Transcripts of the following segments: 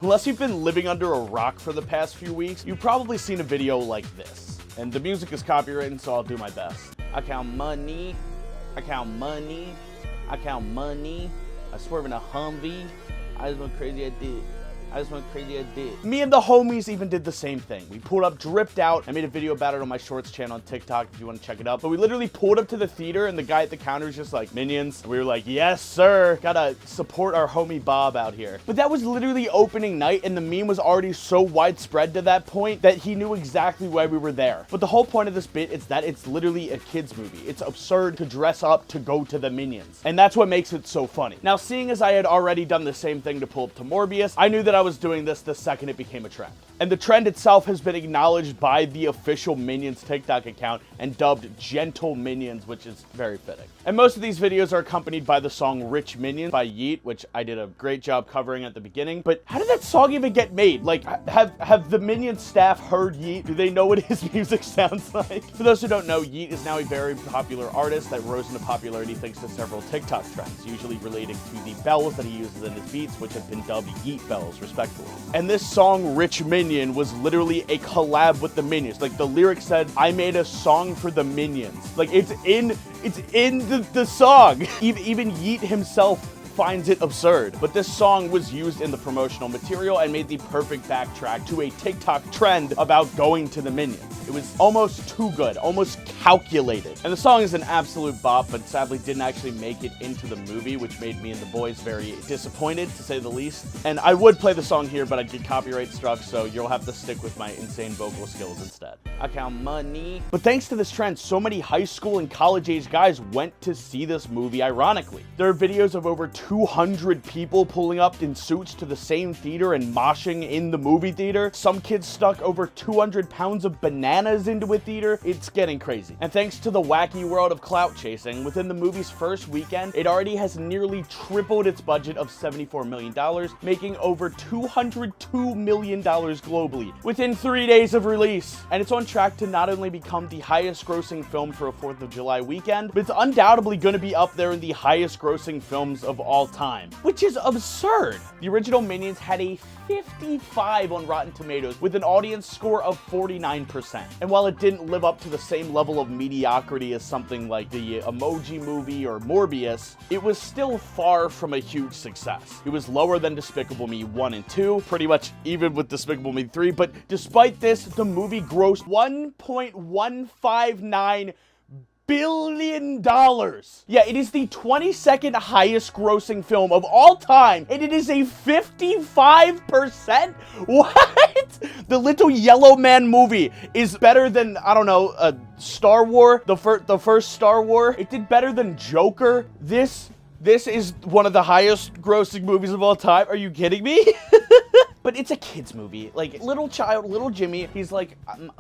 Unless you've been living under a rock for the past few weeks, you've probably seen a video like this. And the music is copywritten, so I'll do my best. I count money, I count money, I count money. I swerve in a Humvee. I just went crazy, I did. I just went crazy, I did. Me and the homies even did the same thing. We pulled up, dripped out. I made a video about it on my shorts channel on TikTok if you want to check it out. But we literally pulled up to the theater and the guy at the counter was just like, Minions. And we were like, yes, sir. Gotta support our homie Bob out here. But that was literally opening night and the meme was already so widespread to that point that he knew exactly why we were there. But the whole point of this bit is that it's literally a kid's movie. It's absurd to dress up to go to the Minions. And that's what makes it so funny. Now, seeing as I had already done the same thing to pull up to Morbius, I knew that I was doing this the second it became a trend. And the trend itself has been acknowledged by the official Minions TikTok account and dubbed Gentle Minions, which is very fitting. And most of these videos are accompanied by the song Rich Minions by Yeat, which I did a great job covering at the beginning. But how did that song even get made? Like, have the Minions staff heard Yeat? Do they know what his music sounds like? For those who don't know, Yeat is now a very popular artist that rose into popularity thanks to several TikTok trends, usually relating to the bells that he uses in his beats, which have been dubbed Yeat bells, respectively. And this song, Rich Minion, was literally a collab with the Minions. Like, the lyric said, I made a song for the Minions. Like, it's in the song. Even Yeat himself finds it absurd. But this song was used in the promotional material and made the perfect backtrack to a TikTok trend about going to the Minions. It was almost too good, almost calculated. And the song is an absolute bop, but sadly didn't actually make it into the movie, which made me and the boys very disappointed, to say the least. And I would play the song here, but I'd get copyright struck, so you'll have to stick with my insane vocal skills instead. I count money. But thanks to this trend, so many high school and college-age guys went to see this movie, ironically. There are videos of over 200 people pulling up in suits to the same theater and moshing in the movie theater. Some kids stuck over 200 pounds of bananas into a theater. It's getting crazy. And thanks to the wacky world of clout chasing, within the movie's first weekend, it already has nearly tripled its budget of $74 million, making over $202 million globally within 3 days of release. And it's on track to not only become the highest grossing film for a 4th of July weekend, but it's undoubtedly going to be up there in the highest grossing films of all time, which is absurd. The original Minions had a 55 on Rotten Tomatoes with an audience score of 49%. And while it didn't live up to the same level of mediocrity as something like the Emoji Movie or Morbius, it was still far from a huge success. It was lower than Despicable Me 1 and 2, pretty much even with Despicable Me 3, but despite this, the movie grossed $1.159 billion. Yeah, it is the 22nd highest grossing film of all time, and it is a 55%? What? The Little Yellow Man movie is better than, I don't know, Star Wars, the first Star Wars. It did better than Joker. This is one of the highest grossing movies of all time. Are you kidding me? But it's a kid's movie. Like, little Jimmy, he's like,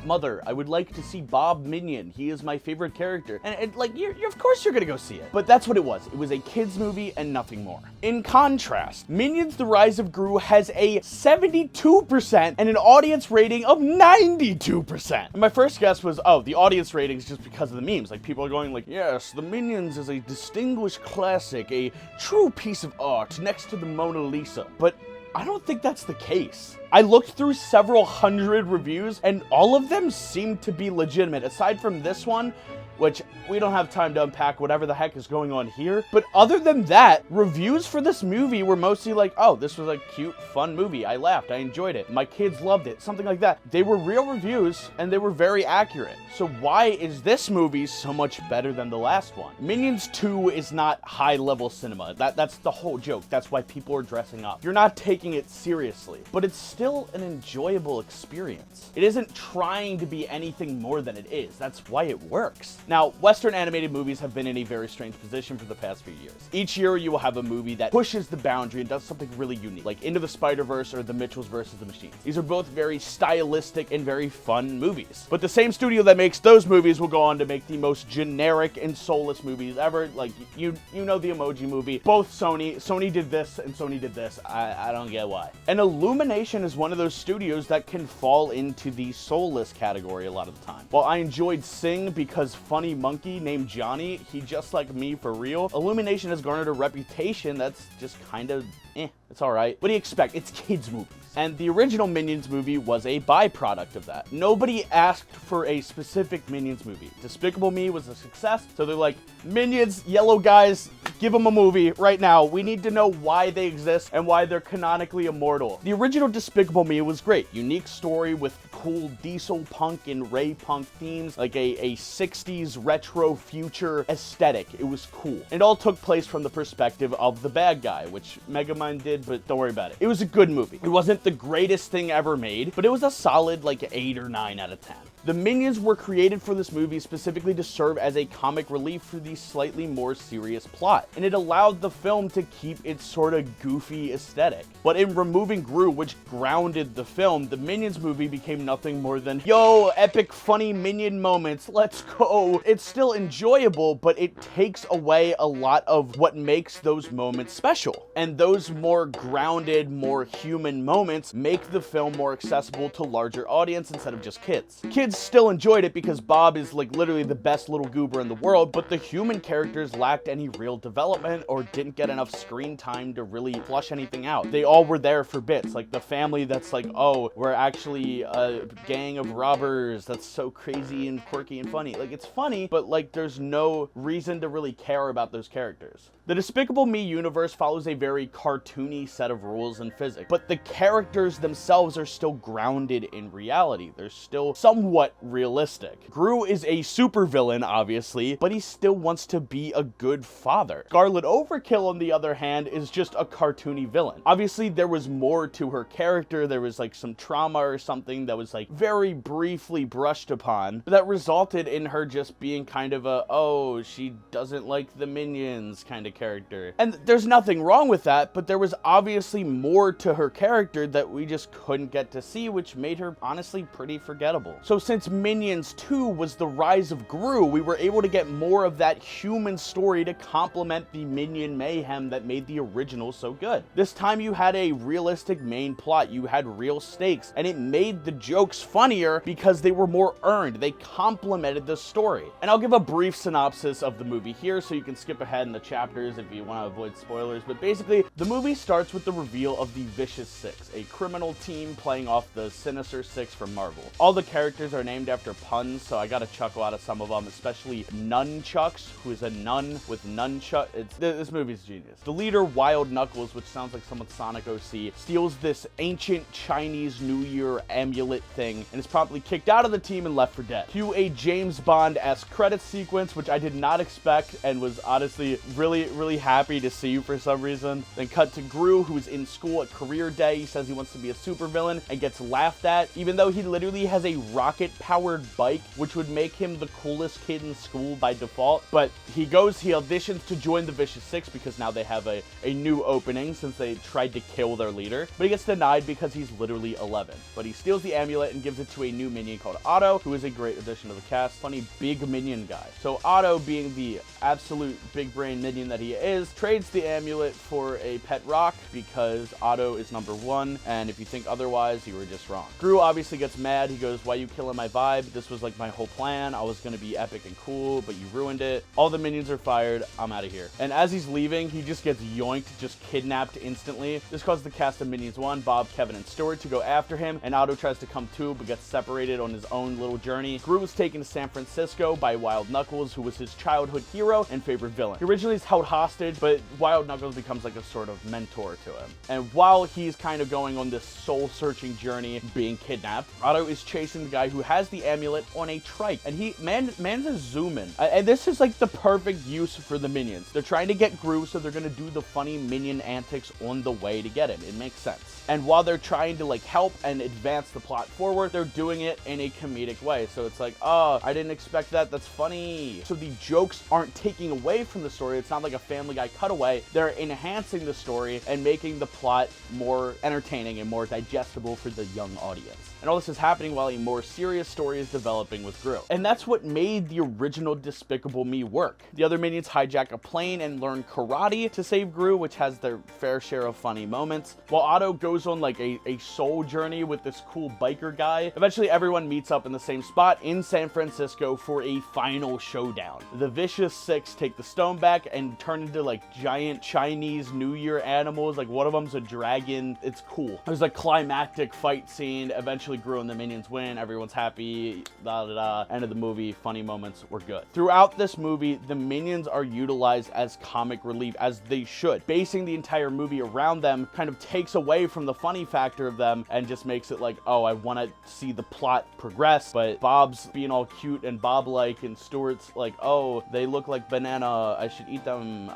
Mother, I would like to see Bob Minion. He is my favorite character. And like, of course you're gonna go see it. But that's what it was. It was a kid's movie and nothing more. In contrast, Minions: The Rise of Gru has a 72% and an audience rating of 92%. And my first guess was, oh, the audience rating is just because of the memes. Like, people are going like, yes, The Minions is a distinguished classic, a true piece of art next to the Mona Lisa. But I don't think that's the case. I looked through several hundred reviews and all of them seem to be legitimate, aside from this one, which we don't have time to unpack whatever the heck is going on here. But other than that, reviews for this movie were mostly like, oh, this was a cute, fun movie. I laughed. I enjoyed it. My kids loved it. Something like that. They were real reviews and they were very accurate. So why is this movie so much better than the last one? Minions 2 is not high-level cinema. That's the whole joke. That's why people are dressing up. You're not taking it seriously, but it's still an enjoyable experience. It isn't trying to be anything more than it is. That's why it works. Now, Western animated movies have been in a very strange position for the past few years. Each year, you will have a movie that pushes the boundary and does something really unique, like Into the Spider-Verse or The Mitchells vs. the Machines. These are both very stylistic and very fun movies. But the same studio that makes those movies will go on to make the most generic and soulless movies ever. Like, you know the Emoji Movie. Both Sony did this and Sony did this. I don't get why. And Illumination is one of those studios that can fall into the soulless category a lot of the time. While I enjoyed Sing because funny monkey named Johnny, he just like me for real, Illumination has garnered a reputation that's just kind of it's alright. What do you expect? It's kids' movies. And the original Minions movie was a byproduct of that. Nobody asked for a specific Minions movie. Despicable Me was a success, so they're like, Minions, yellow guys, give them a movie right now. We need to know why they exist and why they're canonically immortal. The original Despicable Me was great. Unique story with cool diesel punk and ray punk themes, like a 60s retro future aesthetic. It was cool. It all took place from the perspective of the bad guy, which Megamind did, but don't worry about it. It was a good movie. It wasn't the greatest thing ever made, but it was a solid like 8 or 9 out of 10. The Minions were created for this movie specifically to serve as a comic relief for the slightly more serious plot, and it allowed the film to keep its sort of goofy aesthetic. But in removing Gru, which grounded the film, the Minions movie became nothing more than, yo, epic funny Minion moments, let's go. It's still enjoyable, but it takes away a lot of what makes those moments special. And those more grounded, more human moments make the film more accessible to larger audience instead of just kids. Kids still enjoyed it because Bob is like literally the best little goober in the world, but the human characters lacked any real development or didn't get enough screen time to really flush anything out. They all were there for bits, like the family that's like, oh, we're actually a gang of robbers, that's so crazy and quirky and funny. Like, it's funny, but like there's no reason to really care about those characters. The Despicable Me universe follows a very cartoony set of rules and physics, but the characters themselves are still grounded in reality. They're still somewhat realistic. Gru is a supervillain, obviously, but he still wants to be a good father. Scarlet Overkill, on the other hand, is just a cartoony villain. Obviously, there was more to her character. There was like some trauma or something that was like very briefly brushed upon, but that resulted in her just being kind of a, oh, she doesn't like the Minions kind of character. And there's nothing wrong with that, but there was obviously more to her character that we just couldn't get to see, which made her honestly pretty forgettable. So since Minions 2 was the Rise of Gru, we were able to get more of that human story to complement the Minion mayhem that made the original so good. This time you had a realistic main plot, you had real stakes, and it made the jokes funnier because they were more earned. They complemented the story. And I'll give a brief synopsis of the movie here so you can skip ahead in the chapters if you want to avoid spoilers, but basically the movie starts with the reveal of the Vicious Six, a criminal team playing off the Sinister Six from Marvel. All the characters are named after puns, so I got a chuckle out of some of them, especially Nunchucks, who is a nun with nunchuck. This movie's genius. The leader, Wild Knuckles, which sounds like someone Sonic OC, steals this ancient Chinese New Year amulet thing and is promptly kicked out of the team and left for dead. Cue a James Bond-esque credit sequence, which I did not expect and was honestly really happy to see for some reason. Then cut to Gru, who's in school at career day. He says he wants to be a supervillain and gets laughed at, even though he literally has a rocket-powered bike, which would make him the coolest kid in school by default. But he auditions to join the Vicious Six because now they have a new opening since they tried to kill their leader. But he gets denied because he's literally 11. But he steals the amulet and gives it to a new minion called Otto, who is a great addition to the cast. Funny big minion guy. So Otto, being the absolute big brain minion that he is, trades the amulet for a pet rock because Otto is #1, and if you think otherwise, you were just wrong. Gru obviously gets mad. He goes, why you killing my vibe? This was like my whole plan. I was gonna be epic and cool, but you ruined it. All the minions are fired. I'm out of here. And as he's leaving, he just gets yoinked, just kidnapped instantly. This causes the cast of Minions 1, Bob, Kevin, and Stuart to go after him, and Otto tries to come too, but gets separated on his own little journey. Gru was taken to San Francisco by Wild Knuckles, who was his childhood hero and favorite villain. He originally is held hostage, but Wild Knuckles becomes like a sort of mentor to him. And while he's kind of going on this soul-searching journey, being kidnapped, Otto is chasing the guy who has the amulet on a trike, and man's a zoom-in. And this is like the perfect use for the minions. They're trying to get Gru, so they're gonna do the funny minion antics on the way to get him. It makes sense. And while they're trying to like help and advance the plot forward, they're doing it in a comedic way. So it's like, oh, I didn't expect that. That's funny. So the jokes aren't taking away from the story. It's not like a Family Guy cutaway. They're enhancing the story and making the plot more entertaining and more digestible for the young audience. And all this is happening while a more serious mysterious story is developing with Gru. And that's what made the original Despicable Me work. The other minions hijack a plane and learn karate to save Gru, which has their fair share of funny moments, while Otto goes on like a soul journey with this cool biker guy. Eventually everyone meets up in the same spot in San Francisco for a final showdown. The Vicious Six take the stone back and turn into like giant Chinese New Year animals. Like one of them's a dragon. It's cool. There's a climactic fight scene. Eventually Gru and the minions win. Everyone's happy. Da da da. End of the movie. Funny moments were good. Throughout this movie, the minions are utilized as comic relief, as they should. Basing the entire movie around them kind of takes away from the funny factor of them and just makes it like, oh, I want to see the plot progress, but Bob's being all cute and Bob-like, and Stuart's like, oh, they look like banana, I should eat them,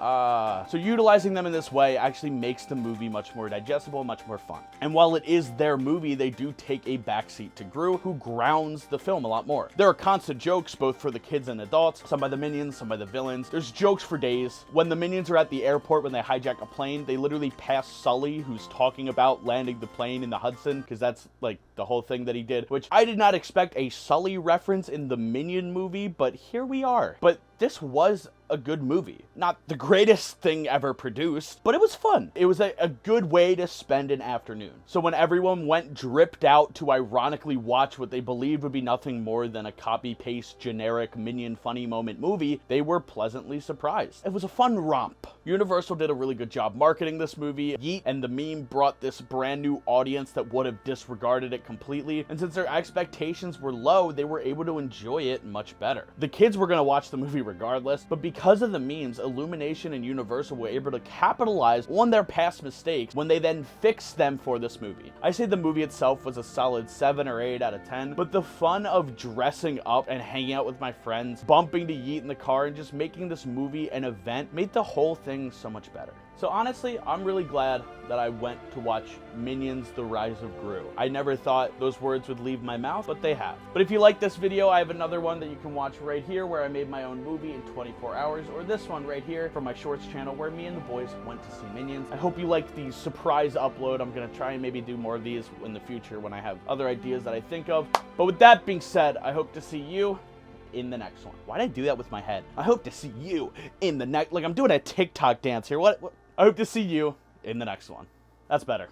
So utilizing them in this way actually makes the movie much more digestible, much more fun. And while it is their movie, they do take a backseat to Gru, who grounds the film a lot more. There are constant jokes, both for the kids and adults, some by the minions, some by the villains. There's jokes for days. When the minions are at the airport, when they hijack a plane, they literally pass Sully, who's talking about landing the plane in the Hudson, because that's like the whole thing that he did, which I did not expect a Sully reference in the Minion movie, but here we are. But this was a good movie. Not the greatest thing ever produced, but it was fun. It was a good way to spend an afternoon. So when everyone went dripped out to ironically watch what they believed would be nothing more than a copy-paste generic Minion funny moment movie, they were pleasantly surprised. It was a fun romp. Universal did a really good job marketing this movie. Yeat and the meme brought this brand new audience that would have disregarded it completely, and since their expectations were low, they were able to enjoy it much better. The kids were gonna watch the movie regardless, but because of the memes, Illumination and Universal were able to capitalize on their past mistakes when they then fixed them for this movie. I say the movie itself was a solid 7 or 8 out of 10, but the fun of dressing up and hanging out with my friends, bumping to Yeat in the car, and just making this movie an event made the whole thing so much better. So honestly, I'm really glad that I went to watch Minions: The Rise of Gru. I never thought those words would leave my mouth, but they have. But if you like this video, I have another one that you can watch right here where I made my own movie in 24 hours, or this one right here from my shorts channel where me and the boys went to see Minions. I hope you like the surprise upload. I'm gonna try and maybe do more of these in the future when I have other ideas that I think of. But with that being said, I hope to see you in the next one. Why'd I do that with my head? I hope to see you in the next, like I'm doing a TikTok dance here. What? I hope to see you in the next one. That's better.